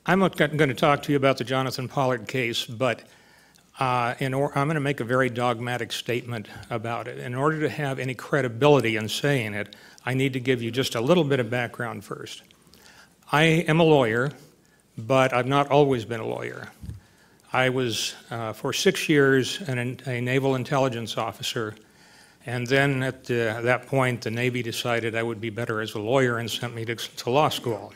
I'm not going to talk to you about the Jonathan Pollard case, but I'm going to make a very dogmatic statement about it. In order to have any credibility in saying it, I need to give you just a little bit of background first. I am a lawyer, but I've not always been a lawyer. I was, for 6 years, a naval intelligence officer, and then at that point, the Navy decided I would be better as a lawyer and sent me to law school.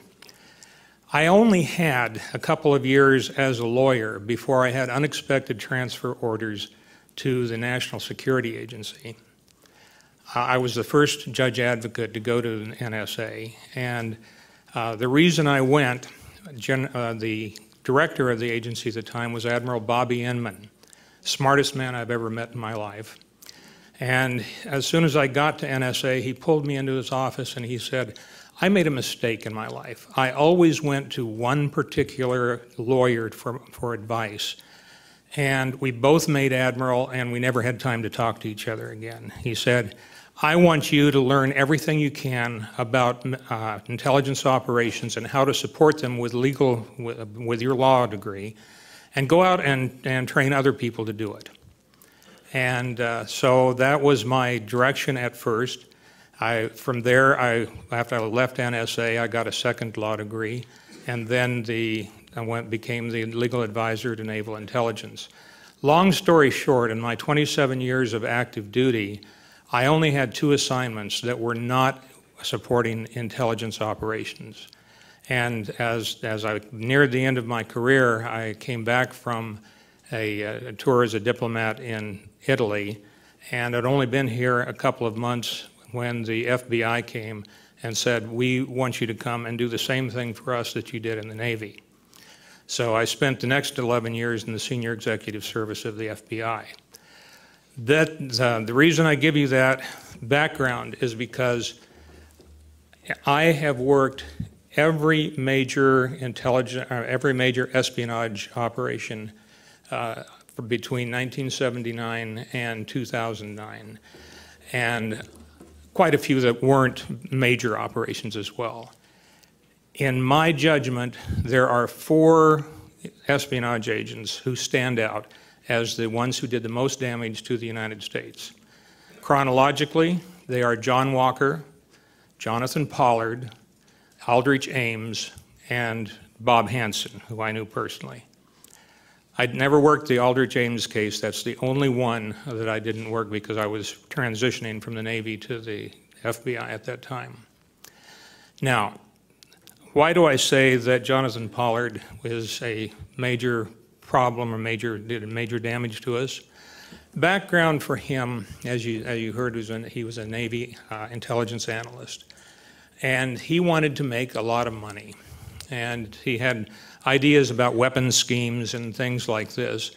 I only had a couple of years as a lawyer before I had unexpected transfer orders to the National Security Agency. I was the first judge advocate to go to the NSA, and the reason I went, the director of the agency at the time was Admiral Bobby Inman, smartest man I've ever met in my life. And as soon as I got to NSA, he pulled me into his office and he said, I made a mistake in my life. I always went to one particular lawyer for advice. And we both made Admiral, and we never had time to talk to each other again. He said, I want you to learn everything you can about intelligence operations and how to support them with your law degree, and go out and train other people to do it. And so that was my direction at first. From there, after I left NSA, I got a second law degree, and then became the legal advisor to Naval Intelligence. Long story short, in my 27 years of active duty, I only had 2 assignments that were not supporting intelligence operations. And as I neared the end of my career, I came back from a tour as a diplomat in Italy, and I'd only been here a couple of months when the FBI came and said, we want you to come and do the same thing for us that you did in the Navy. So I spent the next 11 years in the senior executive service of the FBI. The reason I give you that background is because I have worked every major espionage operation between 1979 and 2009, and quite a few that weren't major operations as well. In my judgment, there are 4 espionage agents who stand out as the ones who did the most damage to the United States. Chronologically, they are John Walker, Jonathan Pollard, Aldrich Ames, and Bob Hansen, who I knew personally. I'd never worked the Aldrich Ames case. That's the only one that I didn't work because I was transitioning from the Navy to the FBI at that time. Now, why do I say that Jonathan Pollard is a major problem or did major damage to us? Background for him, as you heard, he was a Navy intelligence analyst. And he wanted to make a lot of money. And he had ideas about weapons schemes and things like this.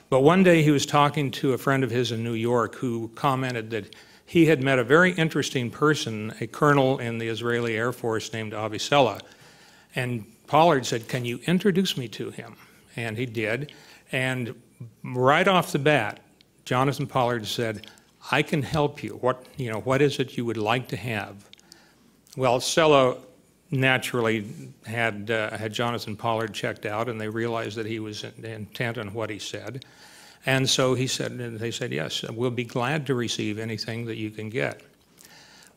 But one day he was talking to a friend of his in New York who commented that he had met a very interesting person, a colonel in the Israeli Air Force named Avisela. And Pollard said, can you introduce me to him? And he did. And right off the bat, Jonathan Pollard said, I can help you. What is it you would like to have? Well, Sella naturally had Jonathan Pollard checked out, and they realized that he was intent on what he said. And so they said, yes, we'll be glad to receive anything that you can get.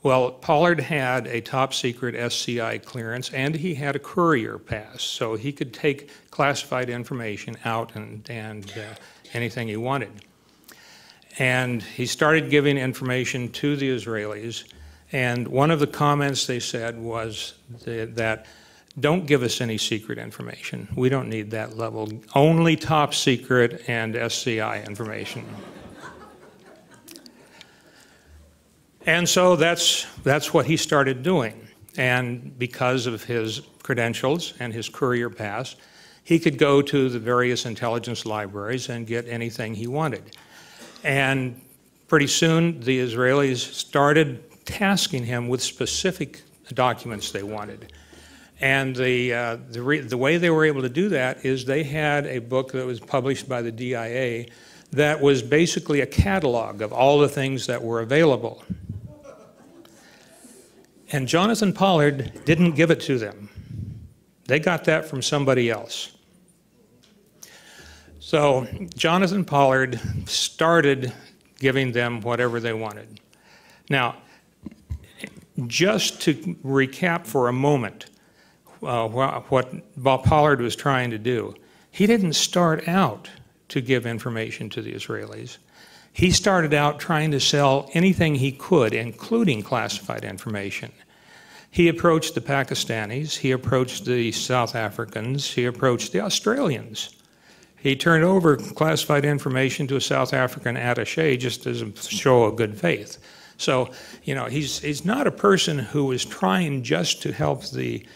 Well, Pollard had a top secret SCI clearance, and he had a courier pass, so he could take classified information out and anything he wanted. And he started giving information to the Israelis. And one of the comments they said was that don't give us any secret information. We don't need that level. Only top secret and SCI information. And so that's what he started doing. And because of his credentials and his courier pass, he could go to the various intelligence libraries and get anything he wanted. And pretty soon the Israelis started tasking him with specific documents they wanted. And the way they were able to do that is they had a book that was published by the DIA that was basically a catalog of all the things that were available. And Jonathan Pollard didn't give it to them. They got that from somebody else. So Jonathan Pollard started giving them whatever they wanted. Now, just to recap for a moment what Pollard was trying to do, he didn't start out to give information to the Israelis. He started out trying to sell anything he could, including classified information. He approached the Pakistanis, he approached the South Africans, he approached the Australians. He turned over classified information to a South African attaché just as a show of good faith. So, you know, he's not a person who was trying just to help the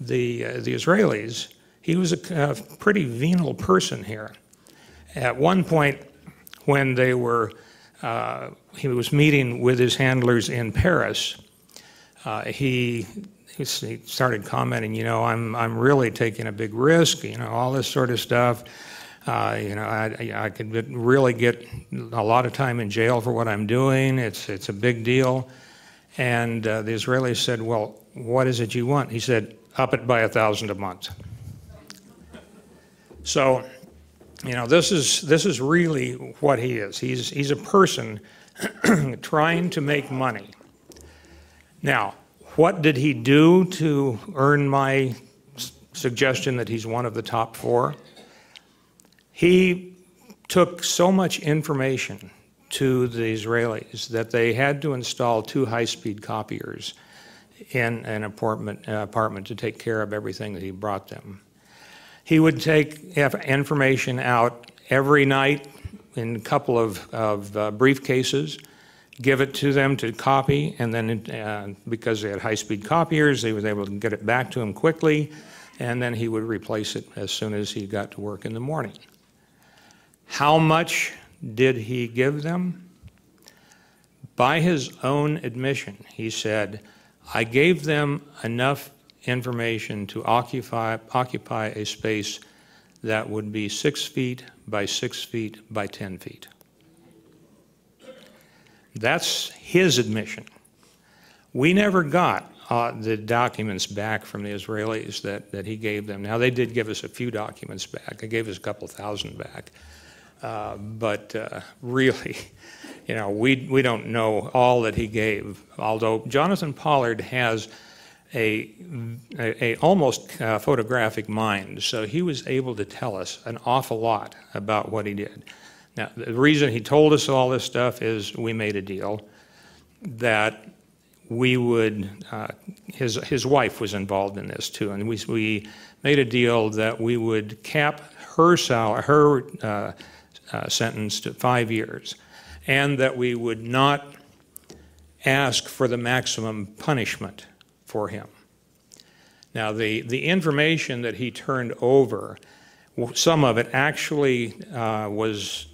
Israelis. He was a pretty venal person here. At one point, when they were, he was meeting with his handlers in Paris, he started commenting, you know, I'm really taking a big risk, you know, all this sort of stuff. You know, I could really get a lot of time in jail for what I'm doing. It's a big deal. And the Israelis said, well, what is it you want? He said, up it by 1,000 a month. So, you know, this is really what he is. He's a person trying to make money. Now, what did he do to earn my suggestion that he's one of the top 4? He took so much information to the Israelis that they had to install 2 high-speed copiers in an apartment to take care of everything that he brought them. He would take information out every night in a couple of briefcases, give it to them to copy, and then because they had high-speed copiers, they was able to get it back to him quickly, and then he would replace it as soon as he got to work in the morning. How much did he give them? By his own admission, he said, I gave them enough information to occupy a space that would be 6 feet by 6 feet by 10 feet. That's his admission. We never got the documents back from the Israelis that he gave them. Now, they did give us a few documents back. They gave us a couple thousand back. But really, you know, we don't know all that he gave, although Jonathan Pollard has a almost photographic mind, so he was able to tell us an awful lot about what he did. Now, the reason he told us all this stuff is we made a deal that we would, his wife was involved in this too, and we made a deal that we would cap her sentence to 5 years, and that we would not ask for the maximum punishment for him. Now, the information that he turned over, some of it actually was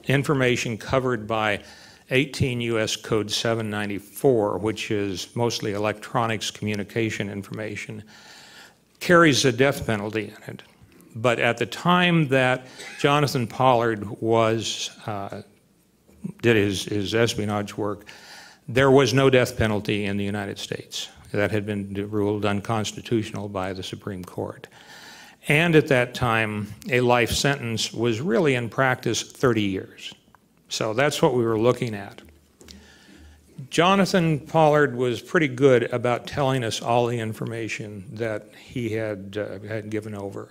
information covered by 18 U.S. Code 794, which is mostly electronics communication information, carries a death penalty in it. But at the time that Jonathan Pollard did his espionage work, there was no death penalty in the United States. That had been ruled unconstitutional by the Supreme Court. And at that time, a life sentence was really in practice 30 years. So that's what we were looking at. Jonathan Pollard was pretty good about telling us all the information that he had given over.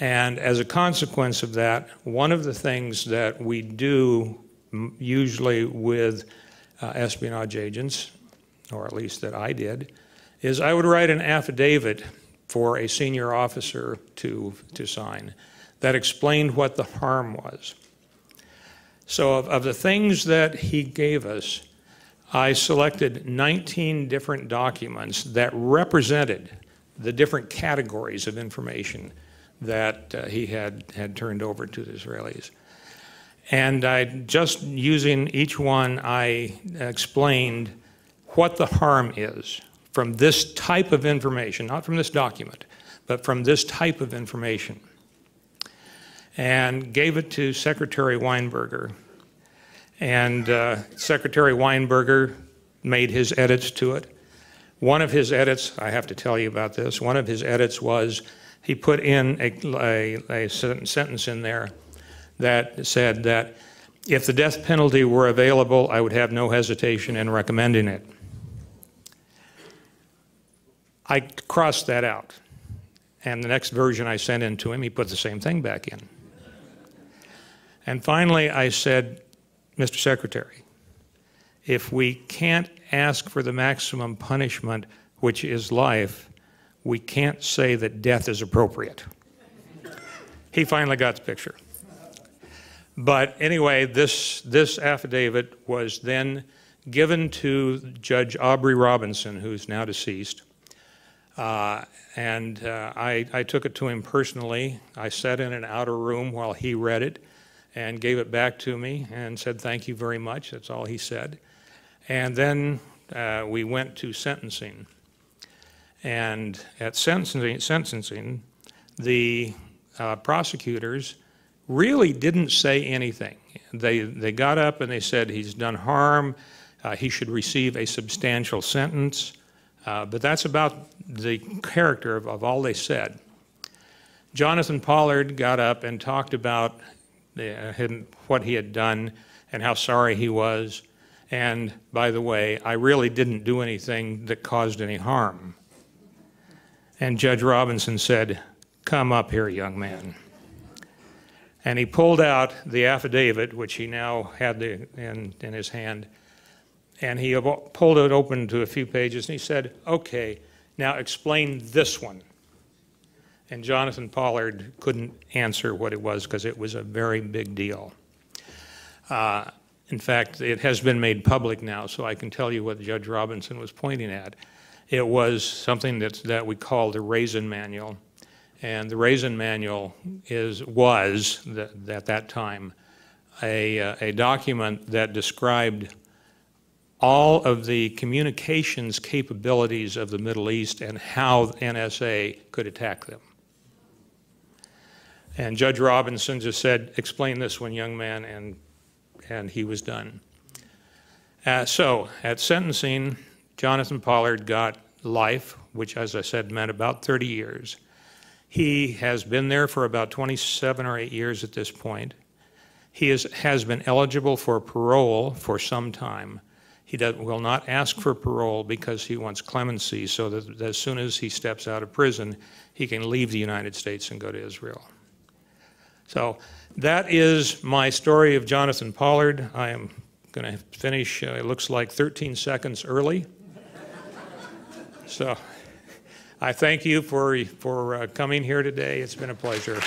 And as a consequence of that, one of the things that we do usually with espionage agents, or at least that I did, is I would write an affidavit for a senior officer to sign that explained what the harm was. So of the things that he gave us, I selected 19 different documents that represented the different categories of information that he had turned over to the Israelis. And just using each one, I explained what the harm is from this type of information, not from this document, but from this type of information, and gave it to Secretary Weinberger. And Secretary Weinberger made his edits to it. One of his edits, I have to tell you about this, one of his edits was he put in a sentence in there that said that if the death penalty were available, I would have no hesitation in recommending it. I crossed that out. And the next version I sent in to him, he put the same thing back in. And finally, I said, Mr. Secretary, if we can't ask for the maximum punishment, which is life, we can't say that death is appropriate. He finally got the picture. But anyway, this affidavit was then given to Judge Aubrey Robinson, who's now deceased. I took it to him personally. I sat in an outer room while he read it and gave it back to me and said, thank you very much. That's all he said. And then we went to sentencing. And at sentencing, the prosecutors really didn't say anything. They got up and they said he's done harm, he should receive a substantial sentence, but that's about the character of all they said. Jonathan Pollard got up and talked about what he had done and how sorry he was. And by the way, I really didn't do anything that caused any harm. And Judge Robinson said, come up here, young man. And he pulled out the affidavit, which he now had in his hand, and he pulled it open to a few pages, and he said, okay, now explain this one. And Jonathan Pollard couldn't answer what it was because it was a very big deal. In fact, it has been made public now, so I can tell you what Judge Robinson was pointing at. It was something that we call the Raisin Manual. And the Raisin Manual was at that time a document that described all of the communications capabilities of the Middle East and how the NSA could attack them. And Judge Robinson just said, explain this one, young man, and he was done. So at sentencing, Jonathan Pollard got life, which, as I said, meant about 30 years. He has been there for about 27 or 8 years at this point. He has been eligible for parole for some time. He will not ask for parole because he wants clemency so that as soon as he steps out of prison, he can leave the United States and go to Israel. So that is my story of Jonathan Pollard. I am going to finish, it looks like 13 seconds early. So I thank you for coming here today. It's been a pleasure.